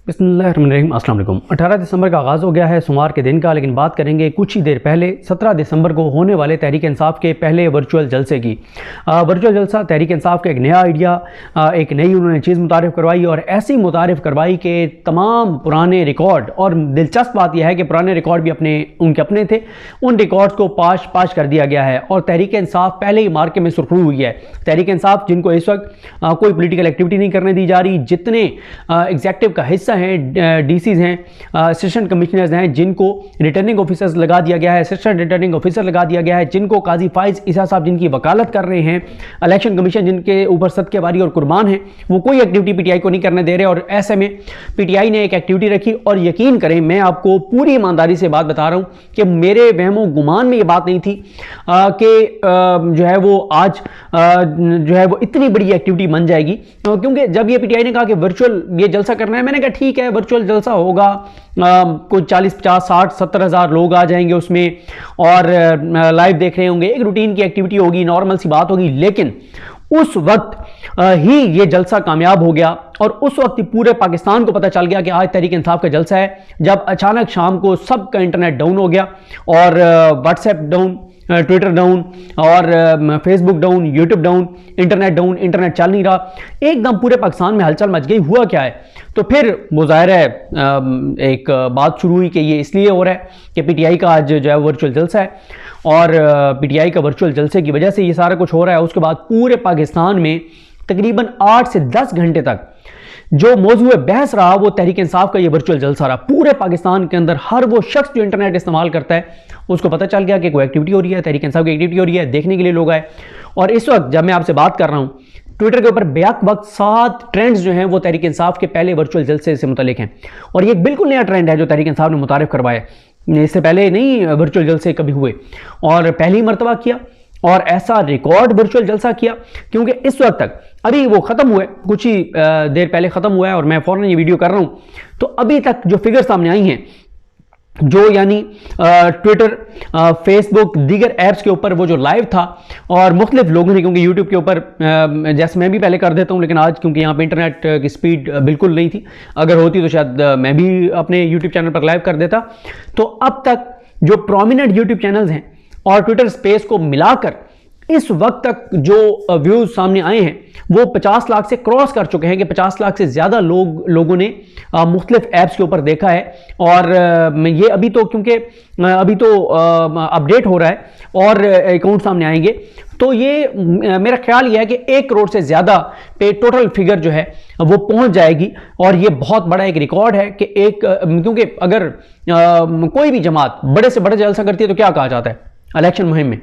बिस्मिल्लाहिर्रहमानिर्रहीम। अस्सलाम वालेकुम। 18 दिसंबर का आगाज़ हो गया है सोमवार के दिन का, लेकिन बात करेंगे कुछ ही देर पहले 17 दिसंबर को होने वाले तहरीक इंसाफ के पहले वर्चुअल जलसे की। वर्चुअल जलसा तहरीक इंसाफ का एक नया आइडिया, एक नई उन्होंने चीज़ मुतारिफ़ करवाई और ऐसी मुतारिफ़ करवाई कि तमाम पुराने रिकॉर्ड, और दिलचस्प बात यह है कि पुराने रिकॉर्ड भी उनके अपने थे, उन रिकॉर्ड्स को पाश कर दिया गया है और तहरीक इंसाफ पहले ही मार्के में सुरखरू हुई है। तहरीक इंसाफ जिनको इस वक्त कोई पोलिटिकल एक्टिविटी नहीं करने दी जा रही, जितने एग्जेक्टिव का हिस्सा हैं, डीसीज हैं, असिस्टेंट कमिश्नर्स हैं, जिनको रिटर्निंग ऑफिसर्स लगा दिया गया है, असिस्टेंट रिटर्निंग ऑफिसर लगा दिया गया है, जिनको काजी फाइज ईसा साहब जिनकी वकालत कर रहे हैं, इलेक्शन कमीशन जिनके ऊपर सदके वारी और कुर्बान हैं, वो कोई एक्टिविटी पीटीआई को नहीं करने दे रहे। और ऐसे में पीटीआई ने एक एक्टिविटी रखी और यकीन करें, मैं आपको पूरी ईमानदारी से बात बता रहा हूं कि मेरे वहमो गुमान में ये बात नहीं थी कि जो है वो आज जो है वो इतनी बड़ी एक्टिविटी बन जाएगी। क्योंकि जब ये पीटीआई ने कहा कि वर्चुअल ये जलसा करना है, मैंने कहा ठीक है, वर्चुअल जलसा होगा, कोई 40, 50, 60, 70 हज़ार लोग आ जाएंगे उसमें और लाइव देख रहे होंगे, एक रूटीन की एक्टिविटी होगी, नॉर्मल सी बात होगी। लेकिन उस वक्त ही ये जलसा कामयाब हो गया और उस वक्त ही पूरे पाकिस्तान को पता चल गया कि आज तहरीक इंसाफ का जलसा है, जब अचानक शाम को सबका इंटरनेट डाउन हो गया और व्हाट्सएप डाउन, ट्विटर डाउन और Facebook down, YouTube down, internet चल नहीं रहा, एकदम पूरे पाकिस्तान में हलचल मच गई। हुआ क्या है? तो फिर वो ज़ाहिर है एक बात शुरू हुई कि ये इसलिए हो रहा है कि पीटीआई का आज जो है वर्चुअल जलसा है और पीटीआई का वर्चुअल जलसे की वजह से ये सारा कुछ हो रहा है। उसके बाद पूरे पाकिस्तान में तकरीबन 8 से 10 घंटे तक जो मौजूद बहस रहा वो तहरीक इंसाफ का ये वर्चुअल जलसा रहा। पूरे पाकिस्तान के अंदर हर वो शख्स जो इंटरनेट इस्तेमाल करता है उसको पता चल गया कि कोई एक्टिविटी हो रही है, तहरीक इंसाफ की एक्टिविटी हो रही है, देखने के लिए लोग आए। और इस वक्त जब मैं आपसे बात कर रहा हूँ, ट्विटर के ऊपर बेक वक्त 7 ट्रेंड्स जो हैं वो तहरीक इंसाफ के पहले वर्चुअल जलसे से मुतल्लिक हैं और ये बिल्कुल नया ट्रेंड है जो तहरीक इंसाफ ने मुतारिफ करवाया। इससे पहले नहीं वर्चुअल जलसे कभी हुए और पहली मरतबा किया और ऐसा रिकॉर्ड वर्चुअल जलसा किया, क्योंकि इस वक्त तक अभी वो ख़त्म हुआ है, कुछ ही देर पहले ख़त्म हुआ है और मैं फ़ौरन ये वीडियो कर रहा हूँ, तो अभी तक जो फिगर सामने आई हैं, जो यानी ट्विटर, फेसबुक, दीगर ऐप्स के ऊपर वो जो लाइव था और मुख्तलिफ लोगों ने, क्योंकि यूट्यूब के ऊपर जैसे मैं भी पहले कर देता हूँ, लेकिन आज क्योंकि यहाँ पे इंटरनेट की स्पीड बिल्कुल नहीं थी, अगर होती तो शायद मैं भी अपने यूट्यूब चैनल पर लाइव कर देता। तो अब तक जो प्रोमिनेंट यूट्यूब चैनल्स हैं और ट्विटर स्पेस को मिलाकर इस वक्त तक जो व्यूज सामने आए हैं वो 50 लाख से क्रॉस कर चुके हैं कि 50 लाख से ज़्यादा लोगों ने मुख्तलिफ ऐप्स के ऊपर देखा है। और ये अभी तो क्योंकि अभी तो अपडेट हो रहा है और अकाउंट सामने आएंगे, तो ये मेरा ख्याल ये है कि 1 करोड़ से ज़्यादा पे टोटल फिगर जो है वो पहुंच जाएगी और ये बहुत बड़ा एक रिकॉर्ड है कि क्योंकि अगर कोई भी जमात बड़े से बड़ा जलसा करती है तो क्या कहा जाता है इलेक्शन मुहिम में,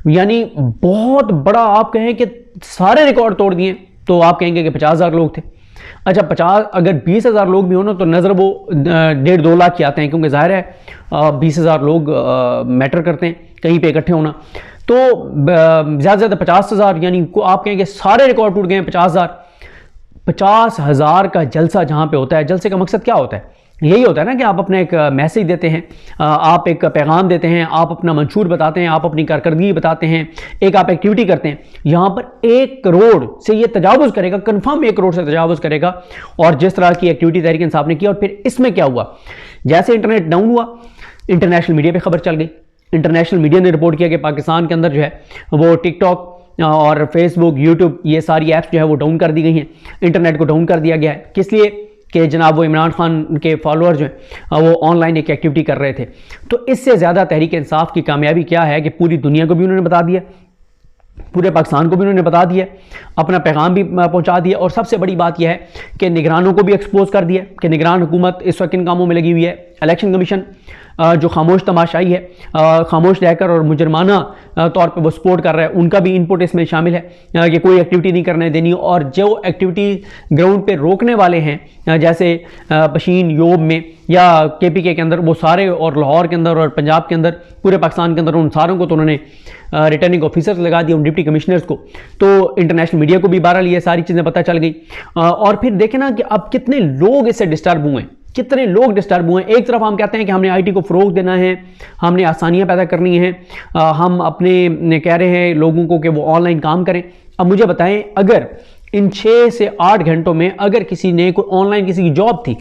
यानी बहुत बड़ा आप कहें कि सारे रिकॉर्ड तोड़ दिए तो आप कहेंगे कि 50,000 लोग थे। अच्छा 50, अगर 20,000 लोग भी हो ना तो नज़र वो 1.5-2 लाख की आते हैं, क्योंकि ज़ाहिर है 20,000 लोग मैटर करते हैं कहीं पे इकट्ठे होना। तो ज़्यादा से ज़्यादा 50,000, यानी आप कहेंगे सारे रिकॉर्ड टूट गए हैं। 50,000 का जलसा जहाँ पे होता है, जलसे का मकसद क्या होता है? यही होता है ना कि आप अपना एक मैसेज देते हैं, आप एक पैगाम देते हैं, आप अपना मंशूर बताते हैं, आप अपनी कारकर्दगी बताते हैं, एक आप एक्टिविटी करते हैं। यहाँ पर 1 करोड़ से ये तजावुज़ करेगा, कंफर्म 1 करोड़ से तजावुज़ करेगा। और जिस तरह की एक्टिविटी तहरीक इंसाफ ने की, और फिर इसमें क्या हुआ, जैसे इंटरनेट डाउन हुआ, इंटरनेशनल मीडिया पर खबर चल गई। इंटरनेशनल मीडिया ने रिपोर्ट किया कि पाकिस्तान के अंदर जो है वो टिकटॉक और फेसबुक, यूट्यूब, ये सारी ऐप्स जो है वो डाउन कर दी गई हैं, इंटरनेट को डाउन कर दिया गया है। किस लिए? कि जनाब वो इमरान खान के फॉलोअर जो हैं वो ऑनलाइन एक एक्टिविटी कर रहे थे। तो इससे ज़्यादा तहरीक इंसाफ की कामयाबी क्या है कि पूरी दुनिया को भी उन्होंने बता दिया, पूरे पाकिस्तान को भी उन्होंने बता दिया, अपना पैगाम भी पहुंचा दिया। और सबसे बड़ी बात यह है कि निगरानों को भी एक्सपोज कर दिया कि निगरान हुकूमत इस वक्त इन कामों में लगी हुई है। इलेक्शन कमीशन जो खामोश तमाशाई है, खामोश रहकर और मुजरमाना तौर पे वो सपोर्ट कर रहा है, उनका भी इनपुट इसमें शामिल है कि कोई एक्टिविटी नहीं करने देनी। और जो एक्टिविटी ग्राउंड पे रोकने वाले हैं जैसे पशीन, योब में या केपीके के अंदर, वो सारे, और लाहौर के अंदर और पंजाब के अंदर, पूरे पाकिस्तान के अंदर, उन सारों को तो उन्होंने रिटर्निंग ऑफिसर्स लगा दिया, उन डिप्टी कमिश्नर्स को। तो इंटरनेशनल मीडिया को भी बहरहाल ये सारी चीज़ें पता चल गई। और फिर देखें ना कि अब कितने लोग इससे डिस्टर्ब हुए, कितने लोग डिस्टर्ब हुए। एक तरफ हम कहते हैं कि हमने आईटी को फ़रोग देना है, हमने आसानियां पैदा करनी है, हम अपने कह रहे हैं लोगों को कि वो ऑनलाइन काम करें। अब मुझे बताएं, अगर ان 6 سے 8 گھنٹوں میں اگر کسی نے کوئی آن لائن کسی کی جاب تھی،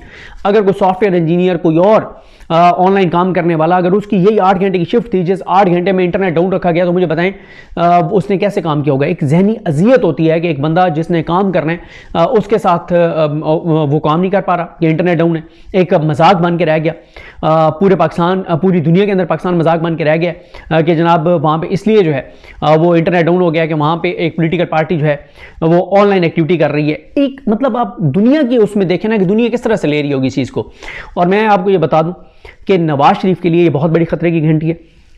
اگر کوئی سافٹ ویئر انجینئر کوئی اور آن لائن کام کرنے والا، اگر اس کی یہی 8 گھنٹے کی شفٹ تھی، جس 8 گھنٹے میں انٹرنیٹ ڈاؤن رکھا گیا، تو مجھے بتائیں اس نے کیسے کام کیا ہوگا۔ ایک ذہنی اذیت ہوتی ہے کہ ایک بندہ جس نے کام کرنا ہے اس کے ساتھ وہ کام نہیں کر پا رہا کہ انٹرنیٹ ڈاؤن ہے۔ ایک مذاق بن کے رہ گیا پورے پاکستان، پوری دنیا کے اندر پاکستان مذاق بن کے رہ گیا کہ جناب وہاں پہ اس لیے جو ہے وہ انٹرنیٹ ڈاؤن ہو گیا کہ وہاں پہ ایک پولیٹیکل پارٹی جو ہے وہ آن لائن ایکٹیویٹی کر رہی ہے۔ ایک مطلب آپ دنیا کی اس میں دیکھیں نا کہ دنیا کس طرح سے لے رہی ہوگی اس چیز کو۔ اور میں آپ کو یہ بتا دوں کہ نواز شریف کے لیے یہ بہت بڑی خطرے کی گھنٹی ہے،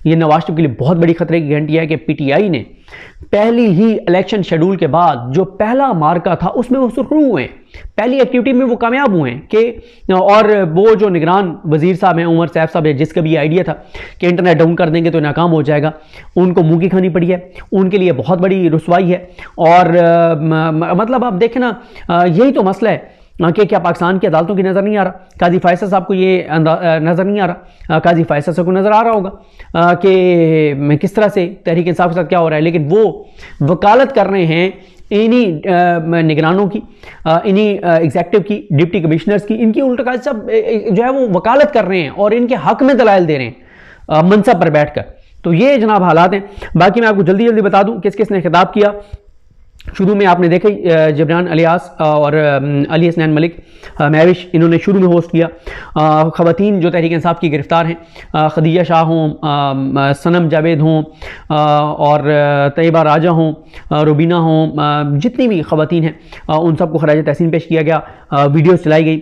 یہ نواز شریف کے لیے بہت بڑی خطرے کی گھنٹی ہے کہ پی ٹی آئی نے پہلی ہی الیکشن شیڈول کے بعد جو پہلا مارکا تھا اس میں وہ سرخرو ہوئے ہیں، پہلی ایکٹیویٹی میں وہ کامیاب ہوئے ہیں کہ اور وہ جو نگران وزیر صاحب ہیں عمر صاحب صاحب، جس کا بھی آئیڈیا تھا کہ انٹرنیٹ ڈاؤن کر دیں گے تو ناکام ہو جائے گا، ان کو منہ کی کھانی پڑی ہے، ان کے لیے بہت بڑی رسوائی ہے۔ اور مطلب آپ دیکھیں نا یہی تو مسئلہ ہے کہ کیا پاکستان کی عدالتوں کی نظر نہیں آ رہا؟ قاضی فیصل صاحب کو یہ نظر نہیں آ رہا؟ قاضی فیصل صاحب کو نظر آ رہا ہوگا کہ کس طرح سے تحریک انصاف کے ساتھ کیا ہو رہا ہے، لیکن وہ وکالت کر رہے ہیں انہی نگرانوں کی، انہی ایگزیکٹو کی، ڈپٹی کمشنرز کی، ان کی الٹا قاضی صاحب جو ہے وہ وکالت کر رہے ہیں اور ان کے حق میں دلائل دے رہے ہیں منصب پر بیٹھ کر۔ تو یہ جناب حالات ہیں۔ باقی میں آپ کو جلدی بتا دوں کس کس نے خطاب کیا۔ شروع میں آپ نے دیکھا جبران الیاس اور علی حسنین ملک مہوش، انہوں نے شروع میں ہوسٹ کیا۔ خواتین جو تحریک انصاف کی گرفتار ہیں، خدیجہ شاہ ہوں، صنم جاوید ہوں اور طیبہ راجہ ہوں، روبینہ ہوں، جتنی بھی خواتین ہیں ان سب کو خراج تحسین پیش کیا گیا، ویڈیوز چلائی گئی۔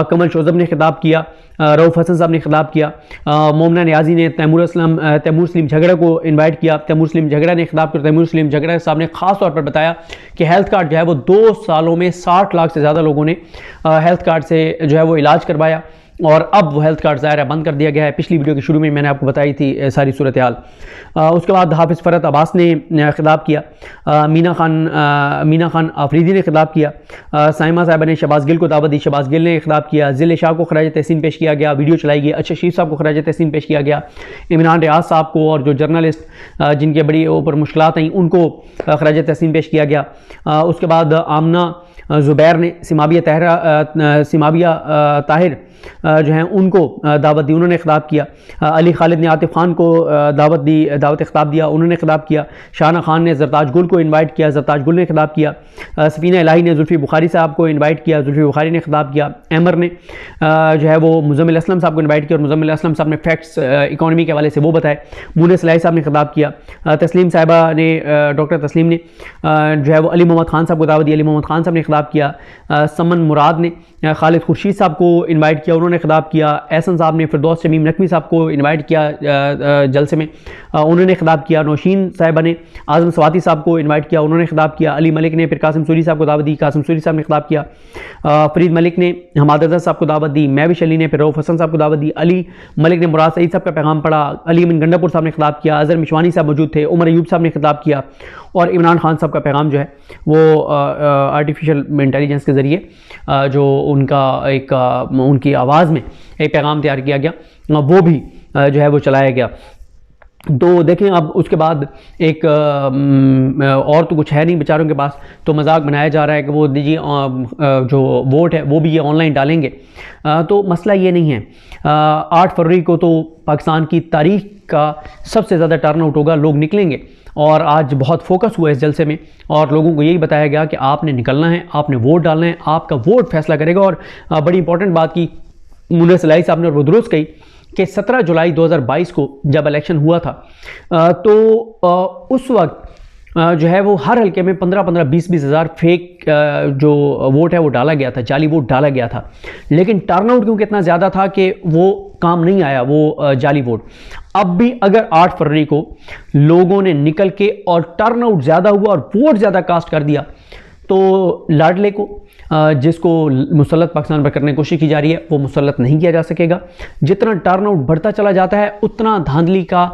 کمل شوذب نے خطاب کیا، رؤف حسن صاحب نے خطاب کیا، مومنہ نیازی نے تیمور سلیم جھگڑا کو انوائٹ کیا، تیمور سلیم جھگڑا نے خطاب کیا۔ تیمور سلیم جھگڑا صاحب نے خاص طور پر بتایا کہ ہیلتھ کارڈ جو ہے وہ 2 سالوں میں 60 لاکھ سے زیادہ لوگوں نے ہیلتھ کارڈ سے جو ہے وہ علاج کروایا، اور اب وہ ہیلتھ کارڈ ظاہر ہے بند کر دیا گیا ہے۔ پچھلی ویڈیو کے شروع میں نے آپ کو بتائی تھی ساری صورتحال۔ اس کے بعد حافظ فرحت عباس نے خطاب کیا، مینا خان آفریدی نے خطاب کیا، سائمہ صاحبہ نے شہباز گل کو دعوت دی، شہباز گل نے خطاب کیا، ذل شاہ کو خراج تحسین پیش کیا گیا، ویڈیو چلائی گئی، اچھا شریف صاحب کو خراج تحسین پیش کیا گیا، عمران ریاض صاحب کو اور جو جرنلسٹ جن کے بڑی اوپر مشکلات آئیں ان کو خراج تحسین پیش کیا گیا۔ اس کے بعد آمنہ زبیر نے سماویہ طاہر جو ہیں ان کو دعوت دی، انہوں نے خطاب کیا۔ علی خالد نے عاطف خان کو دعوت خطاب دیا، انہوں نے خطاب کیا۔ شاہنہ خان نے زرتاج گل کو انوائٹ کیا، زرتاج گل نے خطاب کیا۔ سفینہ الہی نے زلفی بخاری صاحب کو انوائٹ کیا، زلفی بخاری نے خطاب کیا۔ احمر نے جو ہے وہ مزمل اسلم صاحب کو انوائٹ کیا اور مزمل اسلم صاحب نے فیکٹس اکانومی کے حوالے سے وہ بتائے۔ مونس صلاحی صاحب نے خطاب کیا۔ تسلیم صاحبہ نے ڈاکٹر تسلیم نے جو ہے وہ علی محمد خان صاحب کو دعوت دی، علی محمد خان صاحب نے خطاب کیا۔ سمن مراد نے خالد خورشید صاحب کو انوائٹ کیا، انہوں نے خطاب کیا۔ احسن صاحب نے فردوس شمیم نقوی صاحب کو انوائٹ کیا جلسے میں، انہوں نے خطاب کیا۔ نوشین صاحبہ نے اعظم سواتی صاحب کو انوائٹ کیا، انہوں نے خطاب کیا۔ علی ملک نے پھر قاسم سوری صاحب کو دعوت دی، قاسم سوری صاحب نے خطاب کیا۔ فرید ملک نے حماد رضا صاحب کو دعوت دی، مہوش علی نے پھر رؤف حسن صاحب کو دعوت دی۔ علی ملک نے مراد سعید صاحب کا پیغام پڑھا، علی امین گنڈا پور صاحب نے خطاب کیا، اظہر مشوانی صاحب موجود تھے، عمر ایوب صاحب نے خطاب کیا، اور عمران خان صاحب کا پیغام جو ہے وہ آرٹیفیشل انٹیلیجنس کے ذریعے جو ان کا ایک ان کی آواز میں ایک پیغام تیار کیا گیا وہ بھی جو ہے وہ چلایا گیا۔ تو دیکھیں اب اس کے بعد ایک اور تو کچھ ہے نہیں بیچاروں کے پاس، تو مذاق بنایا جا رہا ہے کہ وہ دیجیے جو ووٹ ہے وہ بھی یہ آن لائن ڈالیں گے۔ تو مسئلہ یہ نہیں ہے، 8 فروری کو تو پاکستان کی تاریخ کا سب سے زیادہ ٹرن آؤٹ ہوگا، لوگ نکلیں گے، اور آج بہت فوکس ہوا اس جلسے میں اور لوگوں کو یہی بتایا گیا کہ آپ نے نکلنا ہے، آپ نے ووٹ ڈالنا ہے، آپ کا ووٹ فیصلہ کرے گا۔ اور بڑی امپورٹنٹ بات کی مونس صلاحی صاحب نے اور وہ درست کہی کہ 17 جولائی 2022 کو جب الیکشن ہوا تھا تو اس وقت جو ہے وہ ہر حلقے میں 15-15 20-20 ہزار فیک جو ووٹ ہے وہ ڈالا گیا تھا، جعلی ووٹ ڈالا گیا تھا، لیکن ٹرن آؤٹ کیونکہ اتنا زیادہ تھا کہ وہ کام نہیں آیا وہ جعلی ووٹ۔ اب بھی اگر 8 فروری کو لوگوں نے نکل کے اور ٹرن آؤٹ زیادہ ہوا اور ووٹ زیادہ کاسٹ کر دیا تو لاڈلے کو جس کو مسلط پاکستان پر کرنے کی کوشش کی جا رہی ہے وہ مسلط نہیں کیا جا سکے گا۔ جتنا ٹرن آؤٹ بڑھتا چلا جاتا ہے اتنا دھاندلی کا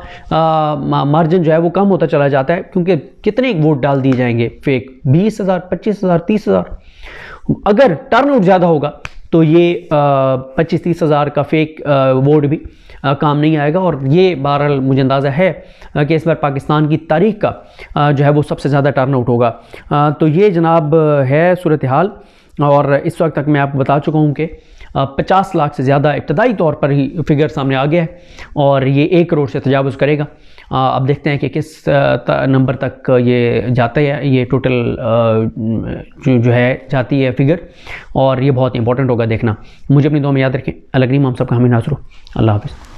مارجن جو ہے وہ کم ہوتا چلا جاتا ہے، کیونکہ کتنے ووٹ ڈال دیے جائیں گے فیک، 20,000 25,000 30,000۔ اگر ٹرن آؤٹ زیادہ ہوگا تو یہ 25-30 ہزار کا فیک ووٹ بھی کام نہیں آئے گا، اور یہ بہرحال مجھے اندازہ ہے کہ اس بار پاکستان کی تاریخ کا جو ہے وہ سب سے زیادہ ٹرن آؤٹ ہوگا۔ تو یہ جناب ہے صورتحال، اور اس وقت تک میں آپ کو بتا چکا ہوں کہ 50 لاکھ سے زیادہ ابتدائی طور پر ہی فگر سامنے آ گیا ہے، اور یہ 1 کروڑ سے تجاوز کرے گا۔ اب دیکھتے ہیں کہ کس نمبر تک یہ جاتا ہے، یہ ٹوٹل جو ہے جاتی ہے فگر، اور یہ بہت امپورٹنٹ ہوگا دیکھنا۔ مجھے اپنی دعا میں یاد رکھیں۔ اللہ کریم ہم سب کا حامی ناصر ہو۔ اللہ حافظ۔